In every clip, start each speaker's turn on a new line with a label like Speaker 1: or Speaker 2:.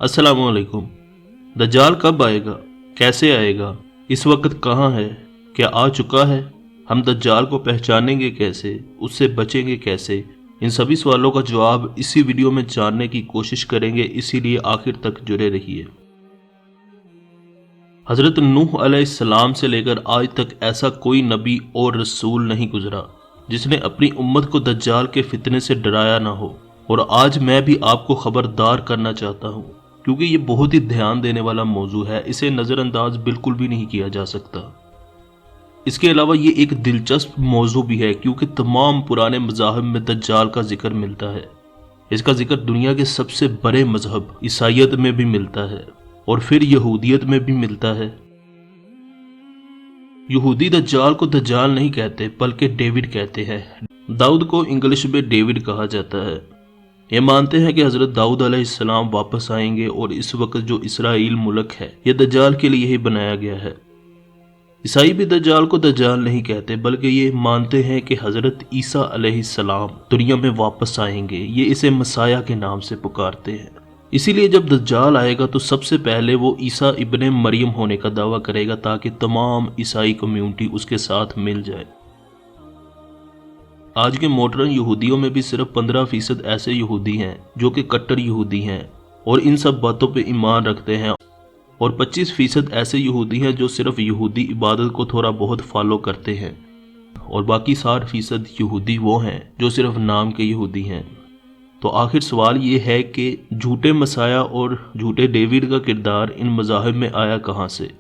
Speaker 1: अस्सलाम वालेकुम। दज्जाल कब आएगा, कैसे आएगा, इस वक्त कहाँ है, क्या आ चुका है, हम दज्जाल को पहचानेंगे कैसे, उससे बचेंगे कैसे, इन सभी सवालों का जवाब इसी वीडियो में जानने की कोशिश करेंगे, इसीलिए आखिर तक जुड़े रहिए। हज़रत नूह अलैहिस्सलाम से लेकर आज तक ऐसा कोई नबी और रसूल नहीं गुजरा जिसने अपनी उम्मत को दज्जाल के फितने से डराया ना हो। और आज मैं भी आपको खबरदार करना चाहता हूँ, क्योंकि ये बहुत ही ध्यान देने वाला मौजू है, इसे नज़रअंदाज बिल्कुल भी नहीं किया जा सकता। इसके अलावा ये एक दिलचस्प मौजू भी है, क्योंकि तमाम पुराने मज़ाहिब में दज्जाल का जिक्र मिलता है। इसका जिक्र दुनिया के सबसे बड़े मजहब ईसाइयत में भी मिलता है और फिर यहूदियत में भी मिलता है। यहूदी दज्जाल को दज्जाल नहीं कहते बल्कि डेविड कहते हैं। दाऊद को इंग्लिश में डेविड कहा जाता है। ये मानते हैं कि हज़रत दाऊद अलैहिस्सलाम वापस आएंगे और इस वक्त जो इसराइल मुल्क है यह दज्जाल के लिए ही बनाया गया है। ईसाई भी दज्जाल को दज्जाल नहीं कहते बल्कि ये मानते हैं कि हज़रत ईसा अलैहिस्सलाम दुनिया में वापस आएंगे। ये इसे मसाया के नाम से पुकारते हैं। इसीलिए जब दज्जाल आएगा तो सबसे पहले वो ईसा इब्ने मरियम होने का दावा करेगा, ताकि तमाम ईसाई कम्युनिटी उसके साथ मिल जाए। आज के मॉडर्न यहूदियों में भी सिर्फ 15% ऐसे यहूदी हैं जो कि कट्टर यहूदी हैं और इन सब बातों पे ईमान रखते हैं, और 25% ऐसे यहूदी हैं जो सिर्फ यहूदी इबादत को थोड़ा बहुत फॉलो करते हैं, और बाकी 60% यहूदी वो हैं जो सिर्फ नाम के यहूदी हैं। तो आखिर सवाल ये है कि झूठे मसाया और झूठे डेविड का किरदार इन मज़ाहिब में आया कहाँ से।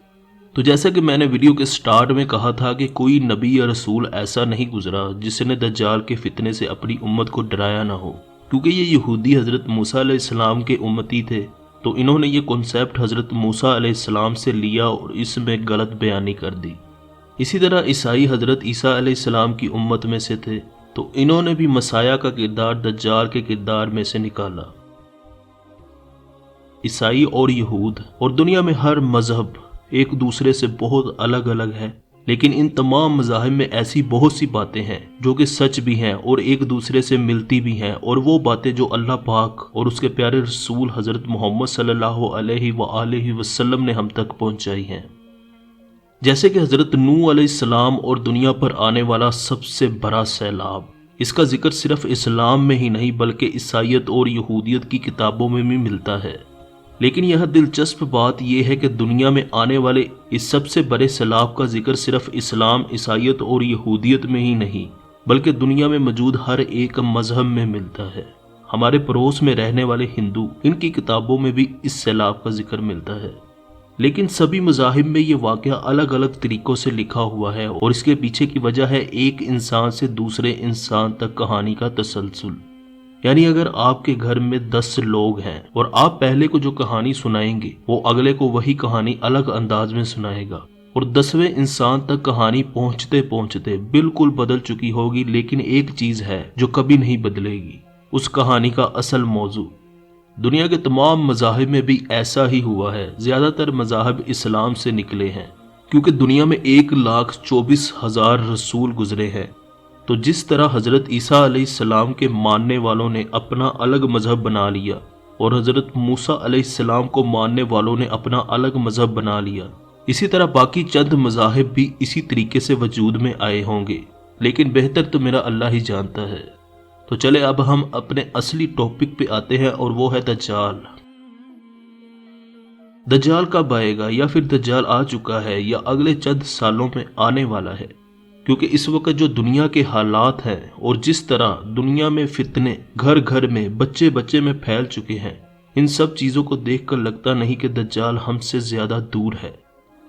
Speaker 1: तो जैसा कि मैंने वीडियो के स्टार्ट में कहा था कि कोई नबी या रसूल ऐसा नहीं गुजरा जिसने दज्जाल के फितने से अपनी उम्मत को डराया ना हो, क्योंकि ये यहूदी हज़रत मूसा अलैहिस्सलाम के उम्मती थे, तो इन्होंने ये कॉन्सेप्ट हज़रत मूसा अलैहिस्सलाम से लिया और इसमें गलत बयानी कर दी। इसी तरह ईसाई हज़रत ईसा अलैहिस्सलाम की उम्मत में से थे, तो इन्होंने भी मसाया का किरदार दज्जाल के किरदार में से निकाला। ईसाई और यहूद और दुनिया में हर मजहब एक दूसरे से बहुत अलग अलग है, लेकिन इन तमाम मज़ाहिब में ऐसी बहुत सी बातें हैं जो कि सच भी हैं और एक दूसरे से मिलती भी हैं, और वो बातें जो अल्लाह पाक और उसके प्यारे रसूल हज़रत मोहम्मद सल्लल्लाहु अलैहि वसल्लम ने हम तक पहुंचाई हैं। जैसे कि हज़रत नूह अलैहिस्सलाम और दुनिया पर आने वाला सबसे बड़ा सैलाब, इसका जिक्र सिर्फ इस्लाम में ही नहीं बल्कि ईसाइयत और यहूदियत की किताबों में भी मिलता है। लेकिन यह दिलचस्प बात यह है कि दुनिया में आने वाले इस सबसे बड़े सैलाब का जिक्र सिर्फ इस्लाम, ईसाइयत और यहूदियत में ही नहीं बल्कि दुनिया में मौजूद हर एक मजहब में मिलता है। हमारे पड़ोस में रहने वाले हिंदू, इनकी किताबों में भी इस सैलाब का जिक्र मिलता है। लेकिन सभी मज़ाहिब में ये वाक़या अलग अलग तरीक़ों से लिखा हुआ है, और इसके पीछे की वजह है एक इंसान से दूसरे इंसान तक कहानी का तसलसल। यानी अगर आपके घर में 10 लोग हैं और आप पहले को जो कहानी सुनाएंगे वो अगले को वही कहानी अलग अंदाज में सुनाएगा, और 10वें इंसान तक कहानी पहुंचते पहुंचते बिल्कुल बदल चुकी होगी। लेकिन एक चीज़ है जो कभी नहीं बदलेगी, उस कहानी का असल मौजू। दुनिया के तमाम मज़ाहिब में भी ऐसा ही हुआ है। ज़्यादातर मज़ाहिब इस्लाम से निकले हैं, क्योंकि दुनिया में 1,24,000 रसूल गुजरे हैं। तो जिस तरह हज़रत ईसा अलैहिस्सलाम के मानने वालों ने अपना अलग मज़हब बना लिया और हज़रत मूसा अलैहिस्सलाम को मानने वालों ने अपना अलग मज़हब बना लिया, इसी तरह बाकी चंद मज़ाहिब भी इसी तरीके से वजूद में आए होंगे। लेकिन बेहतर तो मेरा अल्लाह ही जानता है। तो चले अब हम अपने असली टॉपिक पे आते हैं, और वो है दज्जाल। दज्जाल कब आएगा, या फिर दज्जाल आ चुका है या अगले चंद सालों में आने वाला है? क्योंकि इस वक्त जो दुनिया के हालात हैं और जिस तरह दुनिया में फितने घर घर में बच्चे बच्चे में फैल चुके हैं, इन सब चीज़ों को देखकर लगता नहीं कि दज्जाल हमसे ज़्यादा दूर है।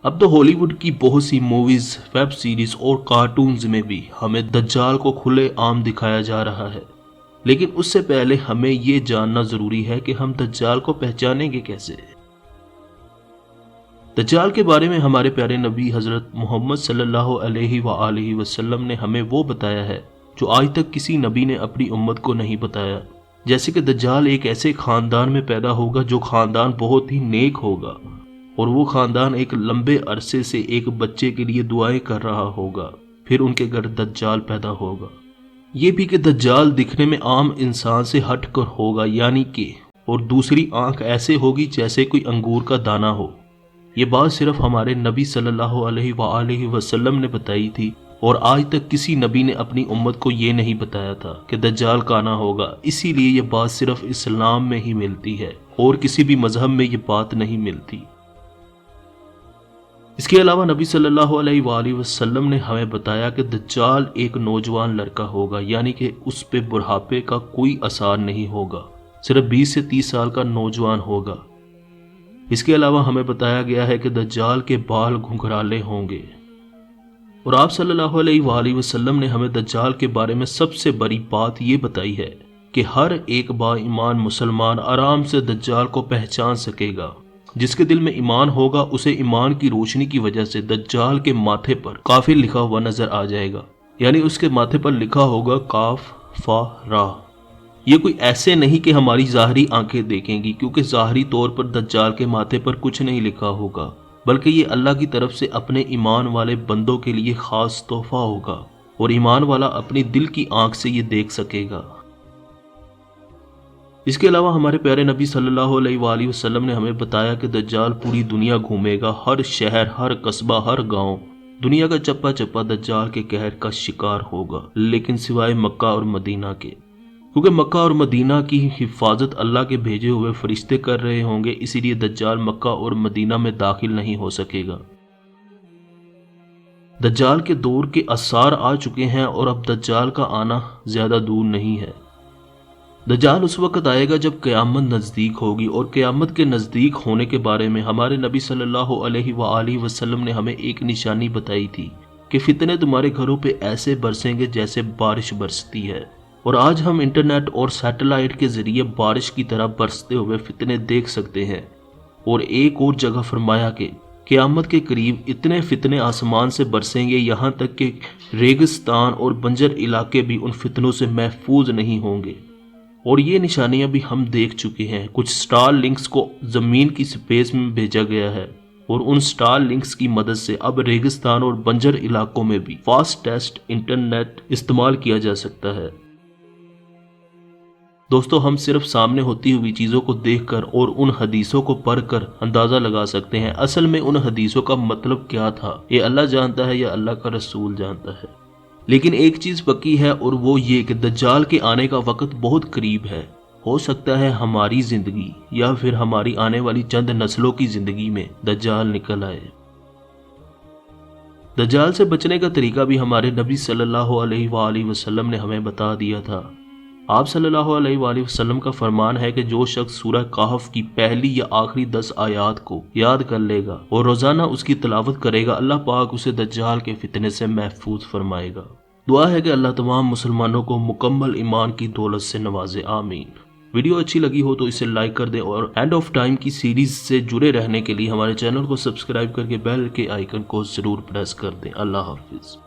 Speaker 1: अब तो हॉलीवुड की बहुत सी मूवीज़, वेब सीरीज़ और कार्टून्स में भी हमें दज्जाल को खुले आम दिखाया जा रहा है। लेकिन उससे पहले हमें ये जानना ज़रूरी है कि हम दज्जाल को पहचानेंगे कैसे। दज्जाल के बारे में हमारे प्यारे नबी हज़रत मोहम्मद सल्लल्लाहु अलैहि वसल्लम ने हमें वो बताया है जो आज तक किसी नबी ने अपनी उम्मत को नहीं बताया। जैसे कि दज्जाल एक ऐसे ख़ानदान में पैदा होगा जो ख़ानदान बहुत ही नेक होगा, और वो ख़ानदान एक लंबे अरसे से एक बच्चे के लिए दुआएं कर रहा होगा। फिर उनके घर दज्जाल पैदा होगा। ये भी कि दज्जाल दिखने में आम इंसान से हट कर होगा, यानी कि اور دوسری آنکھ ایسے ہوگی جیسے کوئی انگور کا دانہ ہو۔ یہ بات صرف ہمارے نبی صلی اللہ علیہ وآلہ وسلم نے بتائی تھی، اور آج تک کسی نبی نے اپنی امت کو یہ نہیں بتایا تھا کہ دجال کانا ہوگا۔ اسی لیے یہ بات صرف اسلام میں ہی ملتی ہے اور کسی بھی مذہب میں یہ بات نہیں ملتی۔ اس کے علاوہ نبی صلی اللہ علیہ وآلہ وسلم نے ہمیں بتایا کہ دجال ایک نوجوان لڑکا ہوگا، یعنی کہ اس پہ بڑھاپے کا کوئی اثر نہیں ہوگا، صرف 20 سے 30 سال کا نوجوان ہوگا۔ اس کے علاوہ ہمیں بتایا گیا ہے کہ دجال کے بال گھنگھرالے ہوں گے، اور آپ صلی اللہ علیہ وآلہ وسلم نے ہمیں دجال کے بارے میں سب سے بڑی بات یہ بتائی ہے کہ ہر ایک با ایمان مسلمان آرام سے دجال کو پہچان سکے گا۔ جس کے دل میں ایمان ہوگا اسے ایمان کی روشنی کی وجہ سے دجال کے ماتھے پر کافر لکھا ہوا نظر آ جائے گا، یعنی اس کے ماتھے پر لکھا ہوگا کاف فا را۔ یہ کوئی ایسے نہیں کہ ہماری ظاہری آنکھیں دیکھیں گی، کیونکہ ظاہری طور پر دجال کے ماتھے پر کچھ نہیں لکھا ہوگا، بلکہ یہ اللہ کی طرف سے اپنے ایمان والے بندوں کے لیے خاص تحفہ ہوگا، اور ایمان والا اپنی دل کی آنکھ سے یہ دیکھ سکے گا۔ اس کے علاوہ ہمارے پیارے نبی صلی اللہ علیہ وآلہ وسلم نے ہمیں بتایا کہ دجال پوری دنیا گھومے گا، ہر شہر، ہر قصبہ، ہر گاؤں، دنیا کا چپا چپا دجال کے قہر کا شکار ہوگا، لیکن سوائے مکہ اور مدینہ کے، کیونکہ مکہ اور مدینہ کی حفاظت اللہ کے بھیجے ہوئے فرشتے کر رہے ہوں گے، اسی لیے دجال مکہ اور مدینہ میں داخل نہیں ہو سکے گا۔ دجال کے دور کے آثار آ چکے ہیں، اور اب دجال کا آنا زیادہ دور نہیں ہے۔ دجال اس وقت آئے گا جب قیامت نزدیک ہوگی، اور قیامت کے نزدیک ہونے کے بارے میں ہمارے نبی صلی اللہ علیہ وآلہ وسلم نے ہمیں ایک نشانی بتائی تھی کہ فتنے تمہارے گھروں پہ ایسے برسیں گے جیسے بارش برستی ہے، اور آج ہم انٹرنیٹ اور سیٹلائٹ کے ذریعے بارش کی طرح برستے ہوئے فتنے دیکھ سکتے ہیں۔ اور ایک اور جگہ فرمایا کہ قیامت کے قریب اتنے فتنے آسمان سے برسیں گے، یہاں تک کہ ریگستان اور بنجر علاقے بھی ان فتنوں سے محفوظ نہیں ہوں گے۔ اور یہ نشانیاں بھی ہم دیکھ چکے ہیں۔ کچھ سٹار لنکس کو زمین کی سپیس میں بھیجا گیا ہے، اور ان سٹار لنکس کی مدد سے اب ریگستان اور بنجر علاقوں میں بھی فاسٹیسٹ انٹرنیٹ استعمال کیا جا سکتا ہے۔ دوستو، ہم صرف سامنے ہوتی ہوئی چیزوں کو دیکھ کر اور ان حدیثوں کو پڑھ کر اندازہ لگا سکتے ہیں اصل میں ان حدیثوں کا مطلب کیا تھا۔ یہ اللہ جانتا ہے یا اللہ کا رسول جانتا ہے۔ لیکن ایک چیز پکی ہے، اور وہ یہ کہ دجال کے آنے کا وقت بہت قریب ہے۔ ہو سکتا ہے ہماری زندگی یا پھر ہماری آنے والی چند نسلوں کی زندگی میں دجال نکل آئے۔ دجال سے بچنے کا طریقہ بھی ہمارے نبی صلی اللہ علیہ وآلہ وسلم نے ہمیں بتا دیا تھا۔ آپ صلی اللہ علیہ وآلہ وسلم کا فرمان ہے کہ جو شخص سورہ کہف کی پہلی یا آخری 10 آیات کو یاد کر لے گا اور روزانہ اس کی تلاوت کرے گا، اللہ پاک اسے دجال کے فتنے سے محفوظ فرمائے گا۔ دعا ہے کہ اللہ تمام مسلمانوں کو مکمل ایمان کی دولت سے نوازے، آمین۔ ویڈیو اچھی لگی ہو تو اسے لائک کر دیں، اور اینڈ آف ٹائم کی سیریز سے جڑے رہنے کے لیے ہمارے چینل کو سبسکرائب کر کے بیل کے آئیکن کو ضرور پریس کر دیں۔ اللہ حافظ۔